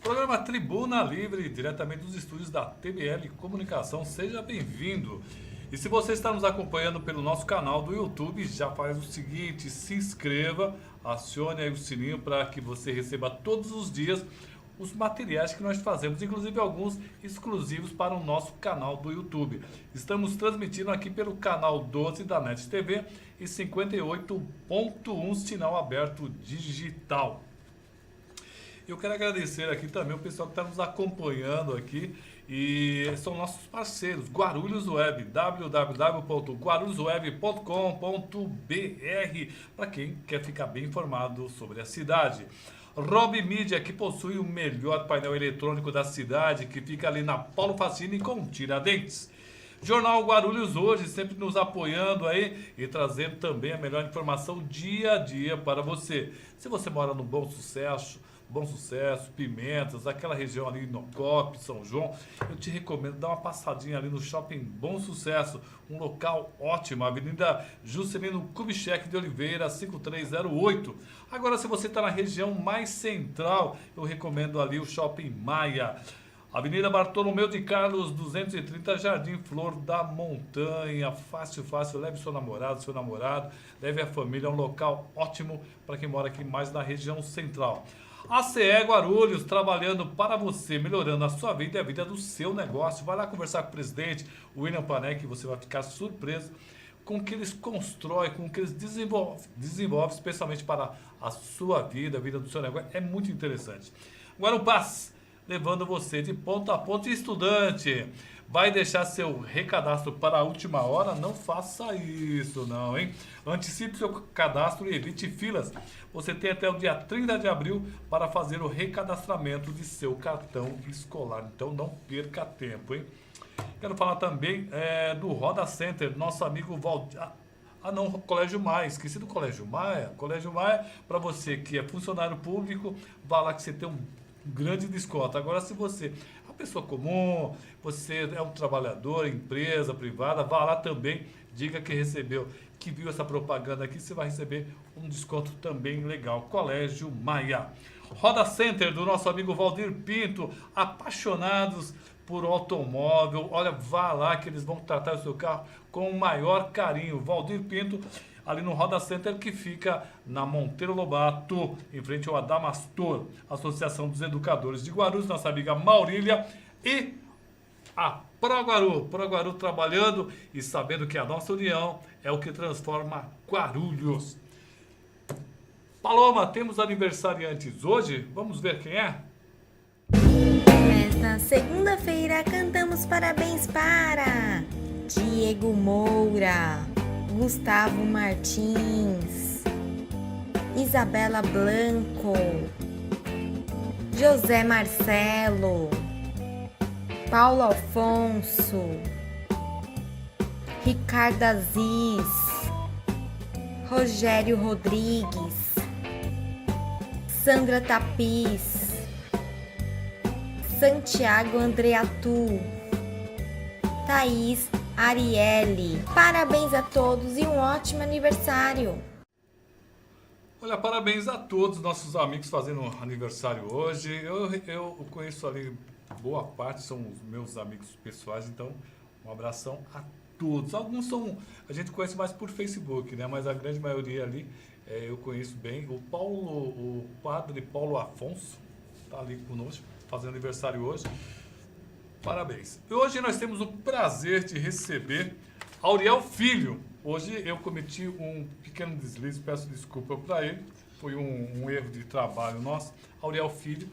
Programa Tribuna Livre, diretamente dos estúdios da TBL Comunicação. Seja bem-vindo. E se você está nos acompanhando pelo nosso canal do YouTube, já faz o seguinte, se inscreva, acione aí o sininho para que você receba todos os dias os materiais que nós fazemos, inclusive alguns exclusivos para o nosso canal do YouTube. Estamos transmitindo aqui pelo canal 12 da NET TV e 58.1 sinal aberto digital. Eu quero agradecer aqui também o pessoal que está nos acompanhando aqui e são nossos parceiros, Guarulhos Web, www.guarulhosweb.com.br, para quem quer ficar bem informado sobre a cidade. Rob Media, que possui o melhor painel eletrônico da cidade, que fica ali na Paulo Facchini com Tiradentes. Jornal Guarulhos Hoje, sempre nos apoiando aí e trazendo também a melhor informação dia a dia para você. Se você mora no Bom Sucesso, Pimentas, aquela região ali, Inocop, São João, eu te recomendo dar uma passadinha ali no Shopping Bom Sucesso, um local ótimo, Avenida Juscelino Kubitschek de Oliveira, 5308. Agora, se você está na região mais central, eu recomendo ali o Shopping Maia. Avenida Bartolomeu de Carlos, 230, Jardim Flor da Montanha. Fácil, leve seu namorado, leve a família, é um local ótimo para quem mora aqui mais na região central. A CE Guarulhos, trabalhando para você, melhorando a sua vida e a vida do seu negócio. Vai lá conversar com o presidente, o William Panek, que você vai ficar surpreso com o que eles constroem, com o que eles desenvolvem especialmente para a sua vida, a vida do seu negócio. É muito interessante. Guarupás, levando você de ponta a ponta. Estudante, vai deixar seu recadastro para a última hora? Não faça isso não, hein? Antecipe seu cadastro e evite filas. Você tem até o dia 30 de abril para fazer o recadastramento de seu cartão escolar. Então não perca tempo, hein? Quero falar também do Roda Center, nosso amigo Valdir. Colégio Maia, esqueci do Colégio Maia. Colégio Maia, para você que é funcionário público, vá lá que você tem um grande desconto. Agora, se você é uma pessoa comum, você é um trabalhador, empresa privada, vá lá também, diga que recebeu, que viu essa propaganda aqui, você vai receber um desconto também legal. Colégio Maia. Roda Center, do nosso amigo Valdir Pinto, apaixonados por automóvel. Olha, vá lá que eles vão tratar o seu carro com o maior carinho. Valdir Pinto, ali no Roda Center, que fica na Monteiro Lobato, em frente ao Adamastor, Associação dos Educadores de Guarulhos, nossa amiga Maurília, e a Proguaru trabalhando e sabendo que a nossa união é o que transforma Guarulhos. Paloma, temos aniversariantes hoje, vamos ver quem é? Nesta segunda-feira cantamos parabéns para Diego Moura, Gustavo Martins, Isabela Blanco, José Marcelo, Paulo Afonso, Ricardo Aziz, Rogério Rodrigues, Sandra Tapiz, Santiago Andreatu, Thaís Arielle. Parabéns a todos e um ótimo aniversário. Olha, parabéns a todos nossos amigos fazendo aniversário hoje. Eu conheço ali, boa parte são os meus amigos pessoais, então um abração a todos. Alguns a gente conhece mais por Facebook, né? Mas a grande maioria ali eu conheço bem. O padre Paulo Afonso está ali conosco, fazendo aniversário hoje. Parabéns. E hoje nós temos o prazer de receber Auriel Filho. Hoje eu cometi um pequeno deslize, peço desculpa para ele. Foi um erro de trabalho nosso. Auriel Filho,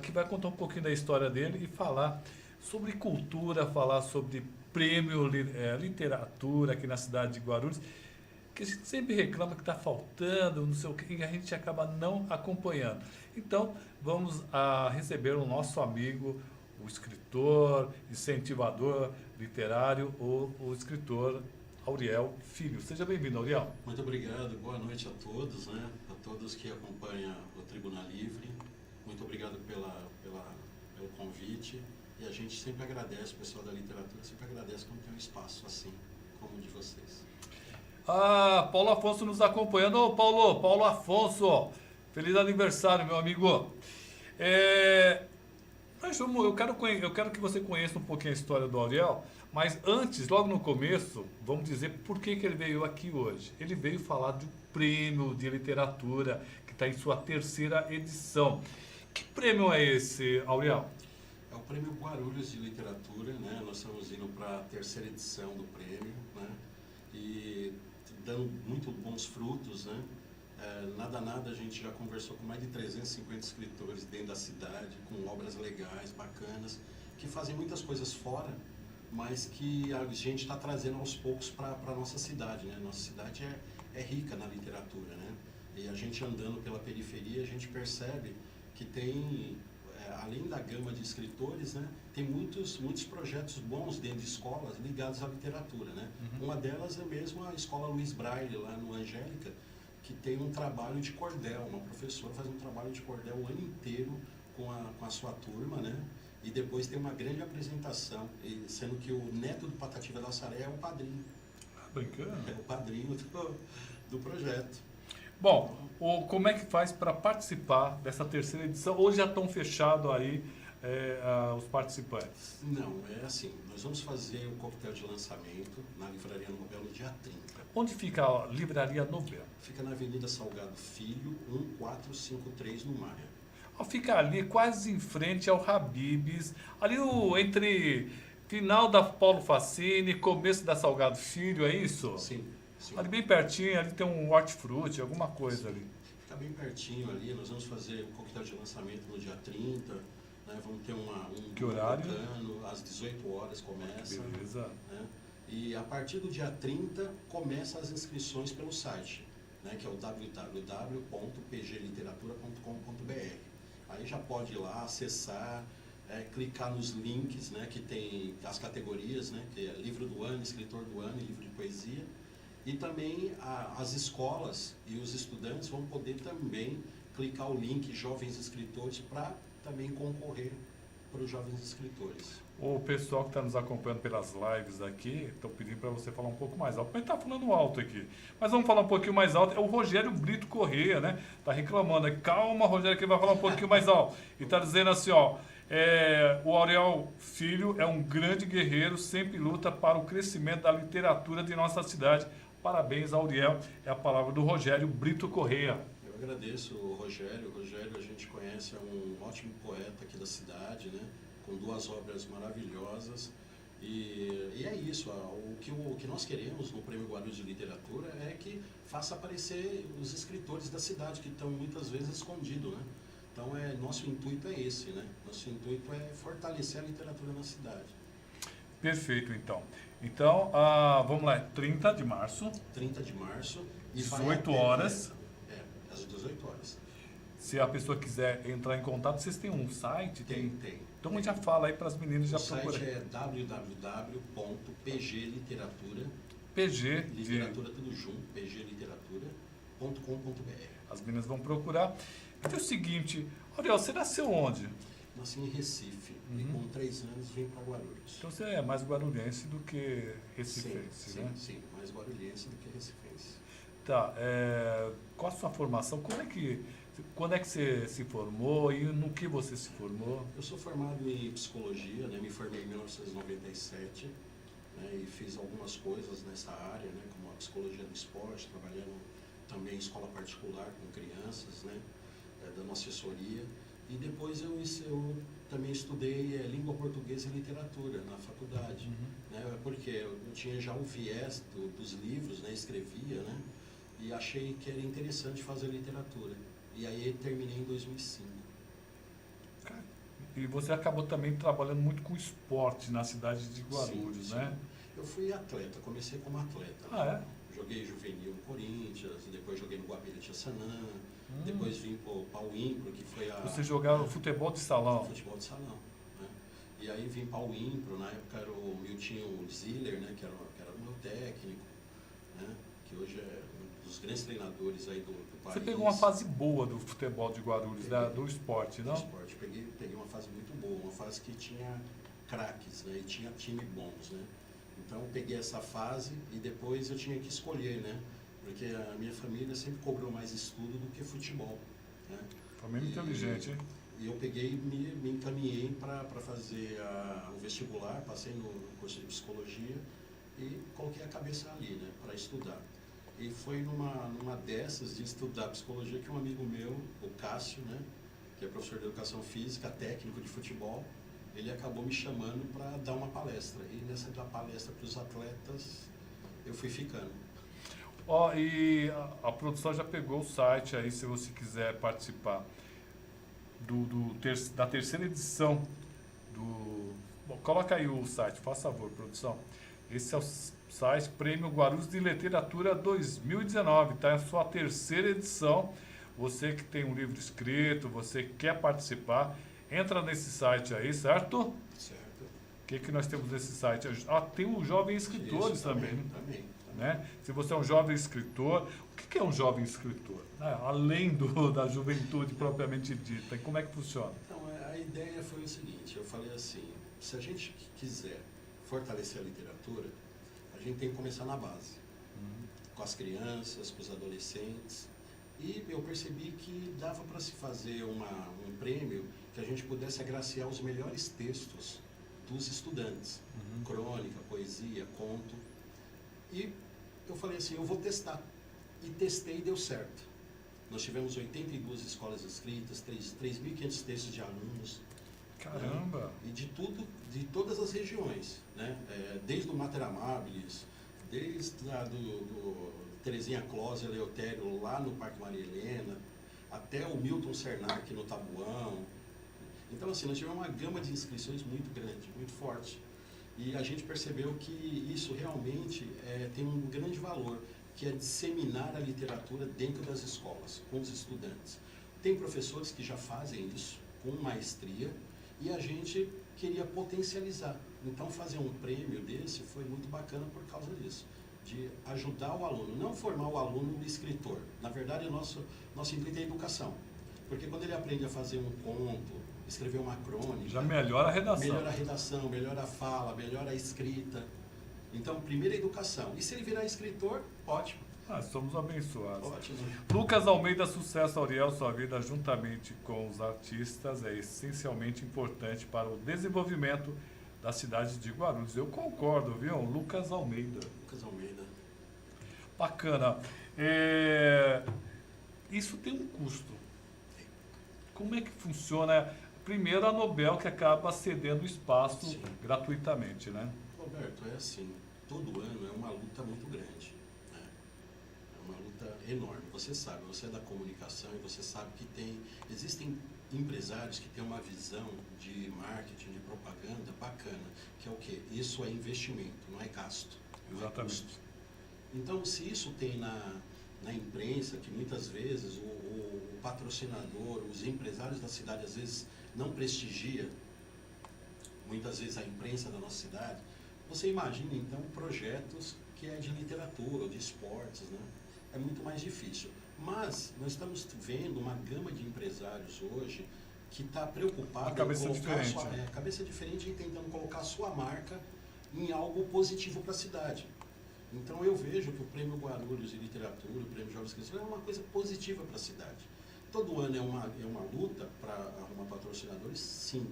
que vai contar um pouquinho da história dele e falar sobre cultura, falar sobre prêmio literatura aqui na cidade de Guarulhos, que a gente sempre reclama que está faltando, não sei o que, e a gente acaba não acompanhando. Então, vamos receber o nosso amigo, o escritor, incentivador literário, o escritor Auriel Filho. Seja bem-vindo, Auriel. Muito obrigado, boa noite a todos, né? A todos que acompanham o Tribuna Livre. Muito obrigado pelo convite. E a gente sempre agradece, o pessoal da literatura sempre agradece quando tem um espaço assim, como o de vocês. Paulo Afonso nos acompanhando. Ô, Paulo Afonso, feliz aniversário, meu amigo. Mas eu quero que você conheça um pouquinho a história do Auriel, mas antes, logo no começo, vamos dizer por que ele veio aqui hoje. Ele veio falar do prêmio de literatura, que está em sua terceira edição. Que prêmio é esse, Auriel? É o Prêmio Guarulhos de Literatura, né? Nós estamos indo para a terceira edição do prêmio, né? E dando muito bons frutos, né? Nada, a gente já conversou com mais de 350 escritores dentro da cidade, com obras legais, bacanas, que fazem muitas coisas fora, mas que a gente está trazendo aos poucos para a nossa cidade, né? Nossa cidade é rica na literatura, né? E a gente andando pela periferia, a gente percebe que tem, além da gama de escritores, né, tem muitos projetos bons dentro de escolas ligados à literatura, né? Uma delas é mesmo a Escola Luiz Braille, lá no Angélica, que tem um trabalho de cordel, uma professora faz um trabalho de cordel o ano inteiro com a sua turma, né? E depois tem uma grande apresentação, sendo que o neto do Patativa da Saré é o padrinho. Bacana. É o padrinho do projeto. Bom, como é que faz para participar dessa terceira edição? Ou já estão fechados aí os participantes? Não, é assim, nós vamos fazer o coquetel de lançamento na Livraria Nobel no dia 30. Onde fica a Livraria Nobel? Fica na Avenida Salgado Filho, 1453, no Maia. Fica ali quase em frente ao Habib's, ali entre final da Paulo Facini, começo da Salgado Filho, é isso? Sim. Ali bem pertinho, ali tem um hortifruti, alguma coisa ali. Fica bem pertinho ali, nós vamos fazer o coquetel de lançamento no dia 30, né? Vamos ter que horário? Bacano, às 18 horas começa. Beleza. Né? E a partir do dia 30 começa as inscrições pelo site, né? Que é o www.pgliteratura.com.br. Aí já pode ir lá, acessar, clicar nos links, né? Que tem as categorias, né? Que é livro do ano, escritor do ano e livro de poesia. E também as escolas e os estudantes vão poder também clicar o link Jovens Escritores para também concorrer para os Jovens Escritores. O pessoal que está nos acompanhando pelas lives aqui, estão pedindo para você falar um pouco mais alto. Mas está falando alto aqui. Mas vamos falar um pouquinho mais alto. É o Rogério Brito Correia, né? Está reclamando. Calma, Rogério, que ele vai falar um pouquinho mais alto. E está dizendo assim, ó. O Auriel Filho é um grande guerreiro, sempre luta para o crescimento da literatura de nossa cidade. Parabéns, Auriel. É a palavra do Rogério Brito Correia. Eu agradeço o Rogério. O Rogério a gente conhece, é um ótimo poeta aqui da cidade, né? Com 2 obras maravilhosas. E é isso. O que nós queremos no Prêmio Guarulhos de Literatura é que faça aparecer os escritores da cidade, que estão muitas vezes escondidos, né? Então, nosso intuito é esse, né? Nosso intuito é fortalecer a literatura na cidade. Perfeito, então. Então, vamos lá, 30 de março. 30 de março. E 18 horas. Às 18 horas. Se a pessoa quiser entrar em contato, vocês têm um site? Tem. Então, a gente já fala aí para as meninas, já procura. O site é www.pgliteratura. Literatura tudo junto, pgliteratura.com.br. As meninas vão procurar. Então é o seguinte, Auriel, você nasceu onde? Nasci em Recife e com 3 anos vim para Guarulhos. Então você é mais guarulhense do que recifense, né? Sim, mais guarulhense do que recifense. Tá, qual a sua formação? Quando é que você se formou e no que você se formou? Eu sou formado em psicologia, né? Me formei em 1997, né? E fiz algumas coisas nessa área, né? Como a psicologia do esporte, trabalhando também em escola particular com crianças, né? Dando assessoria. E depois eu também estudei língua portuguesa e literatura na faculdade, né? Porque eu tinha já o viés dos livros, né? Escrevia, né? E achei que era interessante fazer literatura. E aí terminei em 2005. E você acabou também trabalhando muito com esporte na cidade de Guarulhos, sim. né? Eu fui atleta, comecei como atleta. É? Joguei juvenil no Corinthians, depois joguei no Guabira de Assanã, depois vim para o Impro, que foi Você jogava futebol de salão? Futebol de salão, né? E aí vim para o Impro, na época era o Miltinho Ziller, né? Que era o meu técnico, né? Que hoje é um dos grandes treinadores aí do país. Você pegou uma fase boa do futebol de Guarulhos, do esporte, não? Do esporte, peguei uma fase muito boa, uma fase que tinha craques, né? E tinha time bons, né? Então eu peguei essa fase e depois eu tinha que escolher, né? Porque a minha família sempre cobrou mais estudo do que futebol, né? Família inteligente, hein? eu peguei e me encaminhei para fazer o vestibular, passei no curso de psicologia e coloquei a cabeça ali, né, para estudar. E foi numa dessas de estudar psicologia que um amigo meu, o Cássio, né, que é professor de educação física, técnico de futebol, ele acabou me chamando para dar uma palestra. E nessa palestra para os atletas, eu fui ficando. Ó, e a produção já pegou o site aí, se você quiser participar da terceira edição do... Bom, coloca aí o site, faz favor, produção. Esse é o site Prêmio Guarulhos de Literatura 2019, tá? É a sua terceira edição. Você que tem um livro escrito, você que quer participar, entra nesse site aí, certo? Certo. O que nós temos nesse site? Ah, tem os jovens escritores Isso, também, né? Também. Né? Se você é um jovem escritor, o que é um jovem escritor? Além da juventude propriamente dita, como é que funciona? Então, a ideia foi o seguinte, eu falei assim, se a gente quiser fortalecer a literatura, a gente tem que começar na base, com as crianças, com os adolescentes, e eu percebi que dava para se fazer um prêmio que a gente pudesse agraciar os melhores textos dos estudantes, crônica, poesia, conto, e eu falei assim, eu vou testar. E testei e deu certo. Nós tivemos 82 escolas inscritas, 3.500 textos de alunos. Caramba! Né? E de todas as regiões, né? Desde o Mater Amabilis, desde do Terezinha Close, Eleutério, lá no Parque Maria Helena, até o Milton Sernac no Tabuão. Então, assim, nós tivemos uma gama de inscrições muito grande, muito forte. E a gente percebeu que isso realmente tem um grande valor, que é disseminar a literatura dentro das escolas, com os estudantes. Tem professores que já fazem isso com maestria e a gente queria potencializar. Então, fazer um prêmio desse foi muito bacana por causa disso, de ajudar o aluno, não formar o aluno no escritor. Na verdade, o nosso intuito é a educação. Porque quando ele aprende a fazer um conto, escrever uma crônica... Já melhora a redação. Melhora a redação, melhora a fala, melhora a escrita. Então, primeiro a educação. E se ele virar escritor, ótimo. Somos abençoados. Ótimo. Lucas Almeida, sucesso, Auriel, sua vida juntamente com os artistas é essencialmente importante para o desenvolvimento da cidade de Guarulhos. Eu concordo, viu? Lucas Almeida. Lucas Almeida. Bacana. Isso tem um custo. Como é que funciona? Primeiro, a Nobel que acaba cedendo espaço Sim. gratuitamente, né? Roberto, é assim, todo ano é uma luta muito grande, né? É uma luta enorme. Você sabe, você é da comunicação e você sabe que existem empresários que têm uma visão de marketing, de propaganda bacana, que é o quê? Isso é investimento, não é gasto. Exatamente. Não é custo. Então, se isso tem na imprensa, que muitas vezes o patrocinador, os empresários da cidade às vezes não prestigia, muitas vezes a imprensa da nossa cidade, você imagina então projetos que é de literatura ou de esportes, né? É muito mais difícil. Mas nós estamos vendo uma gama de empresários hoje que está preocupado em colocar cabeça diferente e tentando colocar a sua marca em algo positivo para a cidade. Então eu vejo que o Prêmio Guarulhos de Literatura, o Prêmio Jovens Escritores, é uma coisa positiva para a cidade. Todo ano é uma luta para arrumar patrocinadores, sim.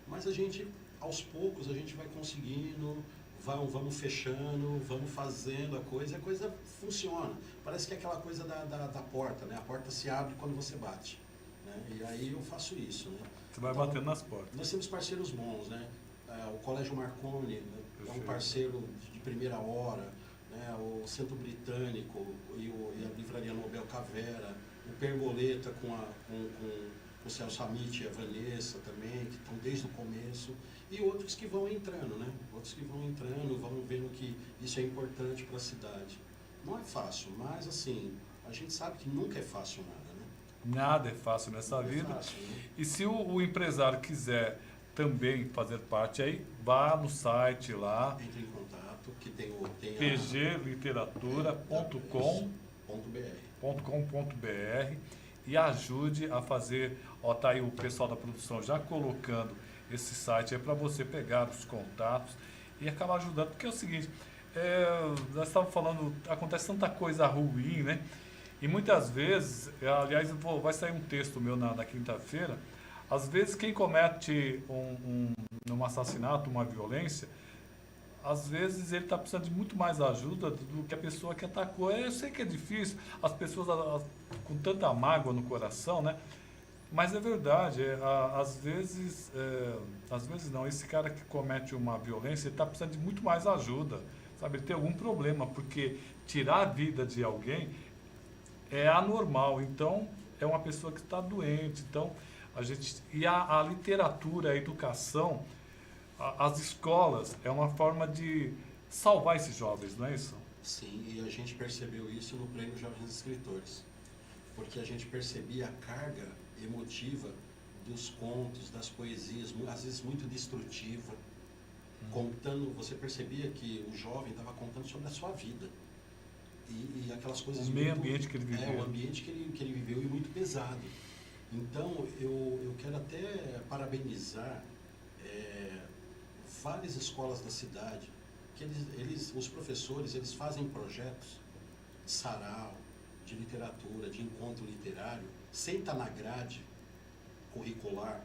Mas a gente, aos poucos, a gente vai conseguindo, vamos fechando, vamos fazendo a coisa funciona. Parece que é aquela coisa da porta, né? A porta se abre quando você bate. Né? E aí eu faço isso, né? Você vai batendo nas portas. Nós temos parceiros bons, né? O Colégio Marconi, né? É um parceiro de primeira hora, né? O Centro Britânico e a Livraria Nobel Cavera, o Pergoleta com o Celso Amit e a Vanessa também, que estão desde o começo, e outros que vão entrando, né? Outros que vão entrando, vão vendo que isso é importante para a cidade. Não é fácil, mas assim, a gente sabe que nunca é fácil nada, né? Nada é fácil nessa vida. Fácil, né? E se o empresário quiser também fazer parte aí, vá no site lá, Entre em contato, que tem pgliteratura.com.br e ajude a fazer. Ó, tá aí o pessoal da produção já colocando esse site aí para você pegar os contatos e acabar ajudando, porque é o seguinte, nós estávamos falando, acontece tanta coisa ruim, né? E muitas vezes, aliás, vai sair um texto meu na quinta-feira, Às vezes quem comete um assassinato, uma violência, às vezes ele está precisando de muito mais ajuda do que a pessoa que atacou. Eu sei que é difícil, as pessoas com tanta mágoa no coração, né? Mas é verdade, às vezes não, esse cara que comete uma violência, ele está precisando de muito mais ajuda, sabe? Ele tem algum problema, porque tirar a vida de alguém é anormal, então é uma pessoa que está doente, então a literatura, a educação, as escolas, é uma forma de salvar esses jovens, não é isso? Sim, e a gente percebeu isso no Prêmio Jovens Escritores, porque a gente percebia a carga emotiva dos contos, das poesias, às vezes muito destrutiva, contando, você percebia que o jovem estava contando sobre a sua vida, e aquelas coisas... O meio ambiente que ele viveu. O ambiente que ele viveu, e muito pesado. Então, eu quero até parabenizar várias escolas da cidade, que os professores, eles fazem projetos de sarau, de literatura, de encontro literário, sem estar na grade curricular,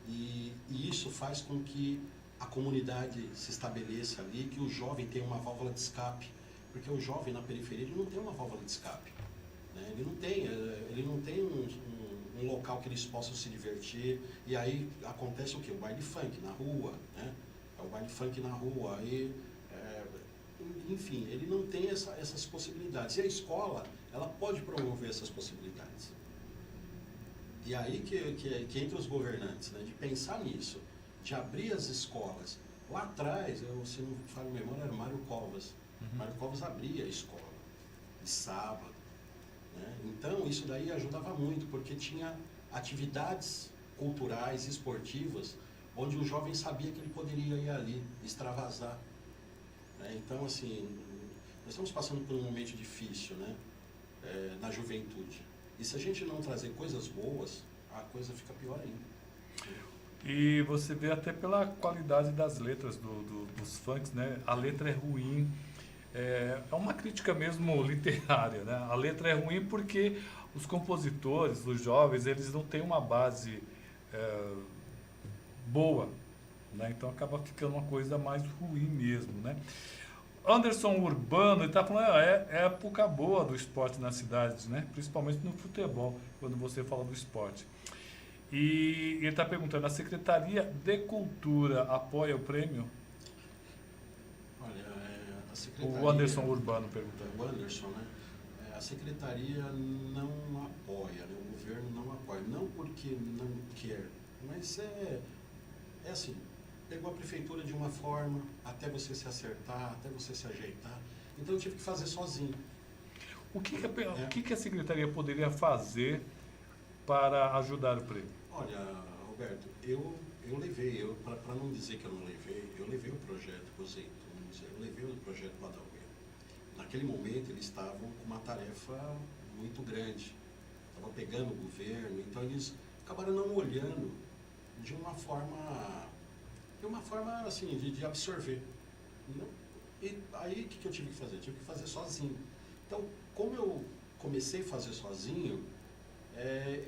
e isso faz com que a comunidade se estabeleça ali, que o jovem tenha uma válvula de escape, porque o jovem na periferia ele não tem uma válvula de escape, né? Ele não tem um local que eles possam se divertir, e aí acontece o quê? O baile funk na rua, né? É o baile funk na rua, aí, enfim, ele não tem essas possibilidades, e a escola, ela pode promover essas possibilidades. E aí que entra os governantes, né, de pensar nisso, de abrir as escolas. Lá atrás, se não me falha a memória, era Mário Covas. Mário Covas abria a escola, de sábado, né? Então, isso daí ajudava muito, porque tinha atividades culturais, esportivas, onde o jovem sabia que ele poderia ir ali, extravasar, né? Então, assim, nós estamos passando por um momento difícil, né, na juventude. E se a gente não trazer coisas boas, a coisa fica pior ainda. E você vê até pela qualidade das letras dos funks, né? A letra é ruim, é uma crítica mesmo literária, né? A letra é ruim porque os compositores, os jovens, eles não têm uma base boa, né? Então acaba ficando uma coisa mais ruim mesmo, né? Anderson Urbano, ele está falando, é época boa do esporte na cidade, né? Principalmente no futebol, quando você fala do esporte. E ele está perguntando, a Secretaria de Cultura apoia o prêmio? Olha, a Secretaria... O Anderson Urbano perguntando. O Anderson, né? A Secretaria não apoia, né? O governo não apoia. Não porque não quer, mas é assim, pegou a prefeitura de uma forma, até você se acertar, até você se ajeitar. Então eu tive que fazer sozinho. O que a Secretaria poderia fazer para ajudar o prêmio? Olha, Roberto, eu levei, para não dizer que eu não levei, eu levei o projeto para os Zeitunes, eu levei o projeto para a Adalgueira. Naquele momento eles estavam com uma tarefa muito grande, estavam pegando o governo, então eles acabaram não olhando de uma forma assim, de absorver. Não? E aí o que eu tive que fazer? Eu tive que fazer sozinho. Então, como eu comecei a fazer sozinho,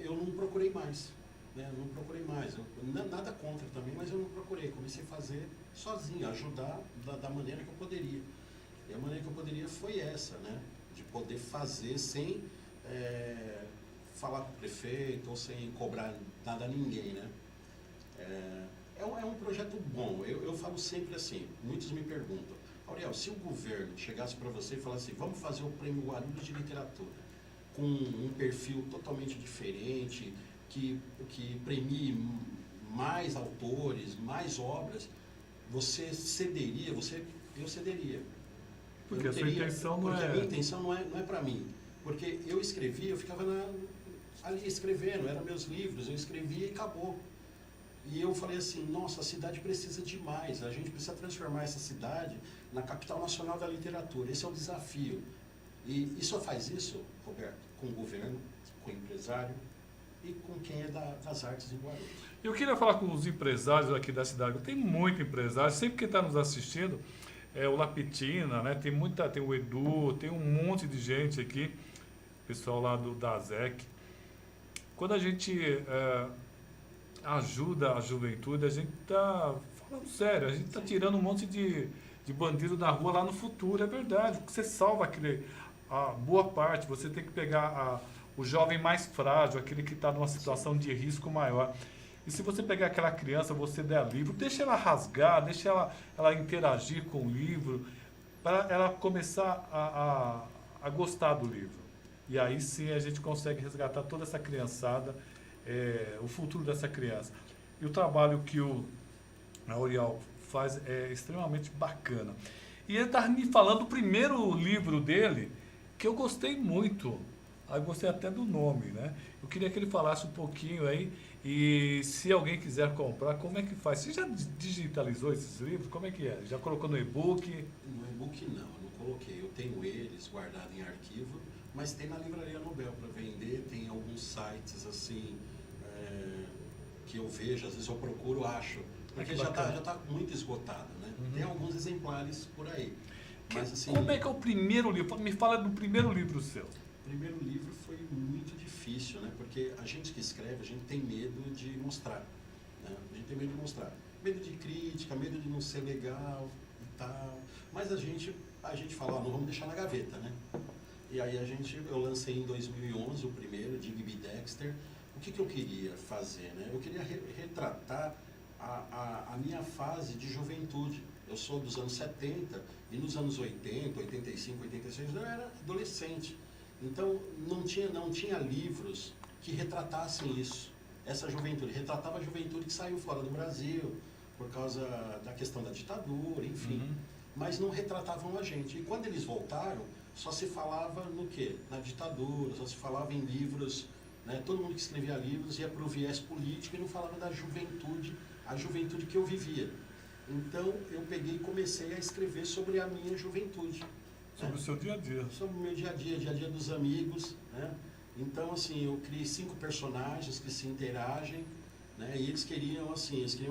eu não procurei mais. Né? Não procurei mais. Nada contra também, mas eu não procurei. Comecei a fazer sozinho, ajudar da maneira que eu poderia. E a maneira que eu poderia foi essa, né? De poder fazer sem falar com o prefeito ou sem cobrar nada a ninguém, né? É um projeto bom. Eu falo sempre assim, muitos me perguntam, Auriel, se o governo chegasse para você e falasse assim, vamos fazer o Prêmio Guarulhos de Literatura, com um perfil totalmente diferente, que premie mais autores, mais obras, você cederia? Eu cederia. Porque a sua intenção não Porque a minha intenção não é para mim. Porque eu escrevia, eu ficava ali escrevendo, eram meus livros, eu escrevia e acabou. E eu falei assim, nossa, a cidade precisa de mais, a gente precisa transformar essa cidade na capital nacional da literatura, esse é o desafio. E só faz isso, Roberto, com o governo, com o empresário e com quem é das artes em Guarulhos. Eu queria falar com os empresários aqui da cidade, tem muito empresário, sempre que está nos assistindo, o Lapitina, né? Tem o Edu, tem um monte de gente aqui, pessoal lá da ZEC. Quando a gente ajuda a juventude, a gente está falando sério, a gente está tirando um monte de bandido da rua lá no futuro, é verdade. Você salva a boa parte, você tem que pegar o jovem mais frágil, aquele que está numa situação de risco maior. E se você pegar aquela criança, você der livro, deixa ela rasgar, deixa ela interagir com o livro, para ela começar a gostar do livro. E aí sim a gente consegue resgatar toda essa criançada, o futuro dessa criança. E o trabalho que a Oriel faz é extremamente bacana. E ele estava me falando do primeiro livro dele, que eu gostei muito. Eu gostei até do nome, né? Eu queria que ele falasse um pouquinho aí, e se alguém quiser comprar, como é que faz? Você já digitalizou esses livros? Como é que é? Já colocou no e-book? No e-book não coloquei. Eu tenho eles guardados em arquivo, mas tem na Livraria Nobel para vender, tem alguns sites assim, que eu vejo, às vezes eu procuro, acho, porque já está muito esgotado, né? Uhum. Tem alguns exemplares por aí. Mas, assim, como é que é o primeiro livro? Me fala do primeiro livro seu. O primeiro livro foi muito difícil, né? Porque a gente que escreve, a gente tem medo de mostrar, né? A gente tem medo de mostrar. Medo de crítica, medo de não ser legal e tal. Mas a gente fala, não vamos deixar na gaveta, né? E aí eu lancei em 2011 o primeiro, de Bibi Dexter. O que eu queria fazer, né? Eu queria retratar a minha fase de juventude. Eu sou dos anos 70 e nos anos 80, 85, 86 eu era adolescente. Então não tinha livros que retratassem isso, essa juventude. Retratava a juventude que saiu fora do Brasil por causa da questão da ditadura, enfim. Uhum. Mas não retratavam a gente. E quando eles voltaram, só se falava no quê? Na ditadura, só se falava em livros, né? Todo mundo que escrevia livros ia para o viés político e não falava da juventude, a juventude que eu vivia. Então eu peguei e comecei a escrever sobre a minha juventude. Sobre o seu dia a dia. Sobre o meu dia a dia dos amigos, né? Então, assim, eu criei 5 personagens que se interagem, né? E eles queriam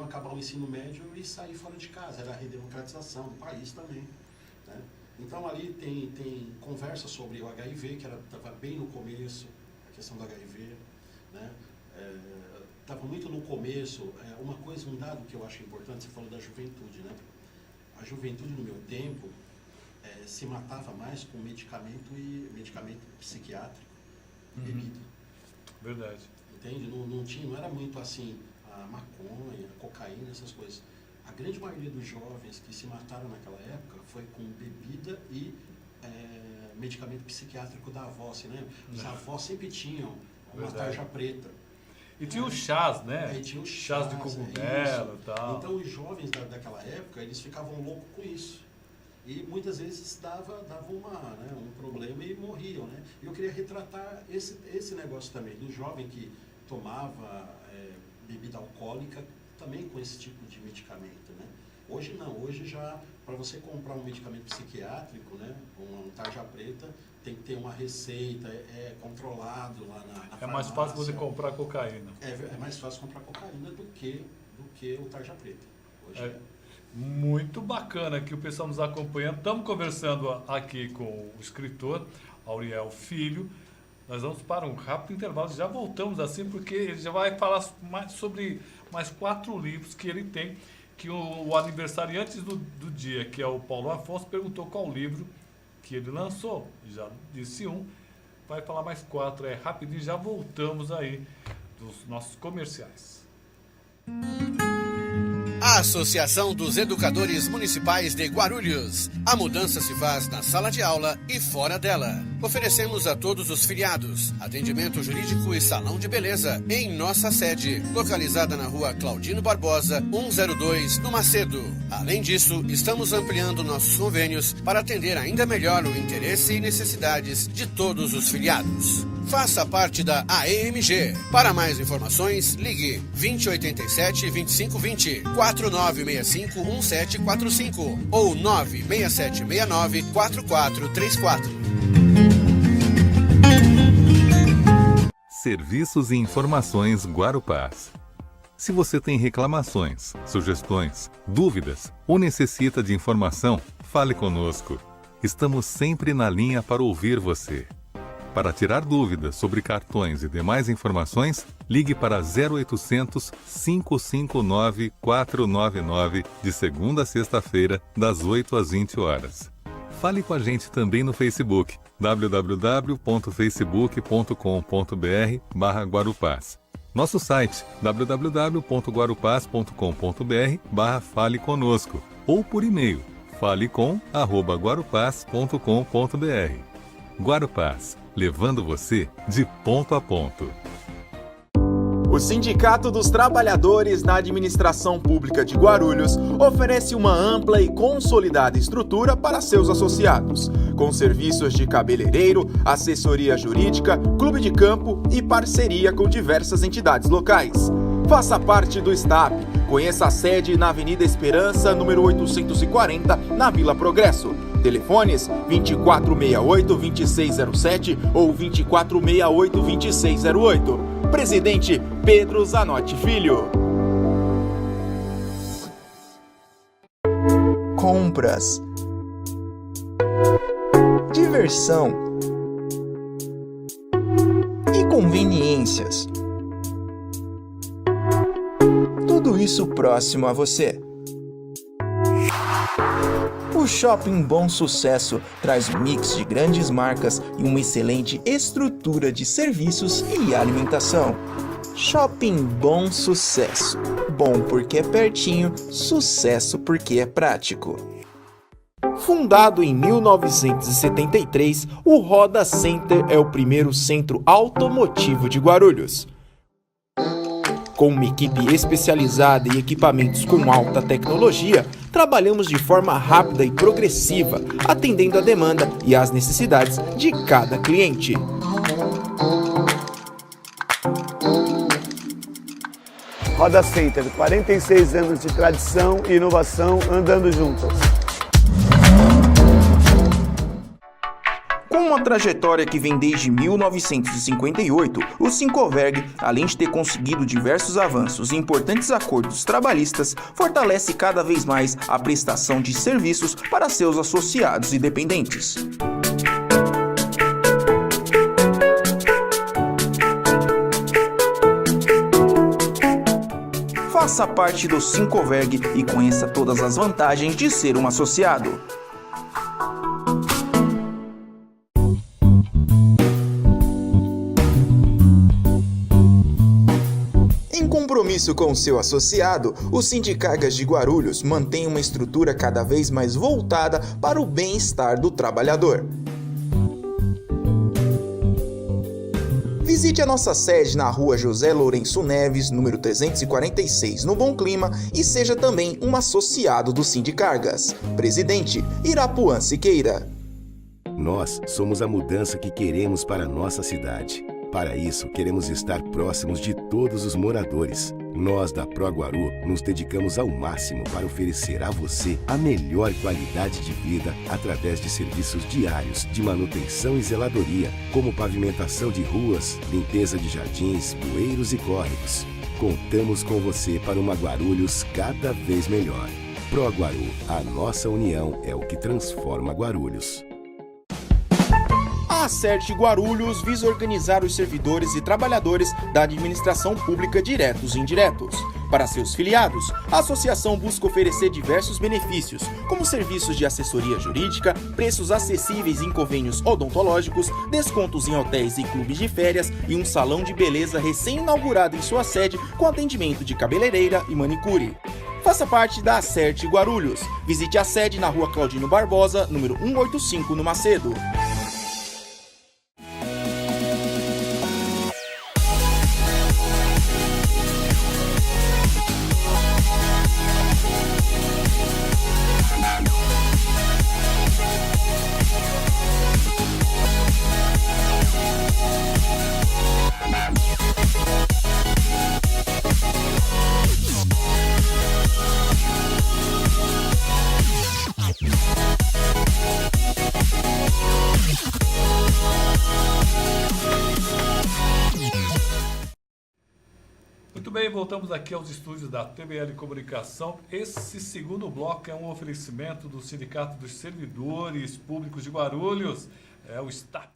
acabar o ensino médio e sair fora de casa. Era a redemocratização do país também, né? Então, ali tem conversa sobre o HIV, que estava bem no começo, a questão do HIV, né? Estava muito no começo. Um dado que eu acho importante, você falou da juventude, né? A juventude, no meu tempo, se matava mais com medicamento psiquiátrico, bebida. Verdade. Entende? Não era muito assim a maconha, a cocaína, essas coisas. A grande maioria dos jovens que se mataram naquela época foi com bebida e medicamento psiquiátrico da avó, assim, né? Os avós sempre tinham uma tarja preta. E tinha os chás, né? Tinha os chás de cogumelo e tal. Então os jovens daquela época, eles ficavam loucos com isso. E muitas vezes dava um problema e morriam, né? E eu queria retratar esse negócio também, do jovem que tomava bebida alcoólica também com esse tipo de medicamento, né? Hoje não, hoje já, para você comprar um medicamento psiquiátrico, né, um tarja preta, tem que ter uma receita, controlado lá na farmácia. É mais fácil você comprar cocaína. É mais fácil comprar cocaína do que o tarja preta. Hoje Muito bacana que o pessoal nos acompanhando. Estamos conversando aqui com o escritor Auriel Filho. Nós vamos para um rápido intervalo. Já voltamos assim, porque ele já vai falar sobre mais 4 livros que ele tem, que o aniversariante do dia, que é o Paulo Afonso, perguntou qual livro que ele lançou. Já disse um. Vai falar mais 4. Rapidinho, já voltamos aí dos nossos comerciais. Associação dos Educadores Municipais de Guarulhos. A mudança se faz na sala de aula e fora dela. Oferecemos a todos os filiados atendimento jurídico e salão de beleza em nossa sede, localizada na rua Claudino Barbosa, 102, no Macedo. Além disso, estamos ampliando nossos convênios para atender ainda melhor o interesse e necessidades de todos os filiados. Faça parte da AEMG. Para mais informações, ligue 2087-2520, 4965-1745 ou 96769-4434. Serviços e Informações Guarupás. Se você tem reclamações, sugestões, dúvidas ou necessita de informação, fale conosco. Estamos sempre na linha para ouvir você. Para tirar dúvidas sobre cartões e demais informações, ligue para 0800 559 499 de segunda a sexta-feira, das 8 às 20 horas. Fale com a gente também no Facebook, www.facebook.com.br/Guarupaz. Nosso site, www.guarupaz.com.br/Fale Conosco, ou por e-mail, falecom@guarupaz.com.br. Guarupaz, levando você de ponto a ponto. O Sindicato dos Trabalhadores na Administração Pública de Guarulhos oferece uma ampla e consolidada estrutura para seus associados, com serviços de cabeleireiro, assessoria jurídica, clube de campo e parceria com diversas entidades locais. Faça parte do STAP. Conheça a sede na Avenida Esperança, número 840, na Vila Progresso. Telefones 2468-2607 ou 2468-2608. Presidente Pedro Zanotti Filho. Compras, diversão e conveniências. Tudo isso próximo a você. O Shopping Bom Sucesso traz um mix de grandes marcas e uma excelente estrutura de serviços e alimentação. Shopping Bom Sucesso. Bom porque é pertinho, sucesso porque é prático. Fundado em 1973, o Roda Center é o primeiro centro automotivo de Guarulhos. Com uma equipe especializada e equipamentos com alta tecnologia, trabalhamos de forma rápida e progressiva, atendendo a demanda e às necessidades de cada cliente. Roda Center, 46 anos de tradição e inovação andando juntas. Com uma trajetória que vem desde 1958, o Sincoverg, além de ter conseguido diversos avanços e importantes acordos trabalhistas, fortalece cada vez mais a prestação de serviços para seus associados e dependentes. Faça parte do Sincoverg e conheça todas as vantagens de ser um associado. Em compromisso com o seu associado, o Sindicargas de Guarulhos mantém uma estrutura cada vez mais voltada para o bem-estar do trabalhador. Visite a nossa sede na rua José Lourenço Neves, número 346, no Bom Clima, e seja também um associado do Sindicargas. Presidente Irapuan Siqueira. Nós somos a mudança que queremos para a nossa cidade. Para isso, queremos estar próximos de todos os moradores. Nós da ProGuaru nos dedicamos ao máximo para oferecer a você a melhor qualidade de vida através de serviços diários de manutenção e zeladoria, como pavimentação de ruas, limpeza de jardins, bueiros e córregos. Contamos com você para uma Guarulhos cada vez melhor. ProGuaru, a nossa união é o que transforma Guarulhos. A Acerte Guarulhos visa organizar os servidores e trabalhadores da administração pública diretos e indiretos. Para seus filiados, a associação busca oferecer diversos benefícios, como serviços de assessoria jurídica, preços acessíveis em convênios odontológicos, descontos em hotéis e clubes de férias e um salão de beleza recém-inaugurado em sua sede com atendimento de cabeleireira e manicure. Faça parte da Acerte Guarulhos. Visite a sede na rua Claudino Barbosa, número 185, no Macedo. Muito bem, voltamos aqui aos estúdios da TBL Comunicação. Esse segundo bloco é um oferecimento do Sindicato dos Servidores Públicos de Guarulhos, é o STAP.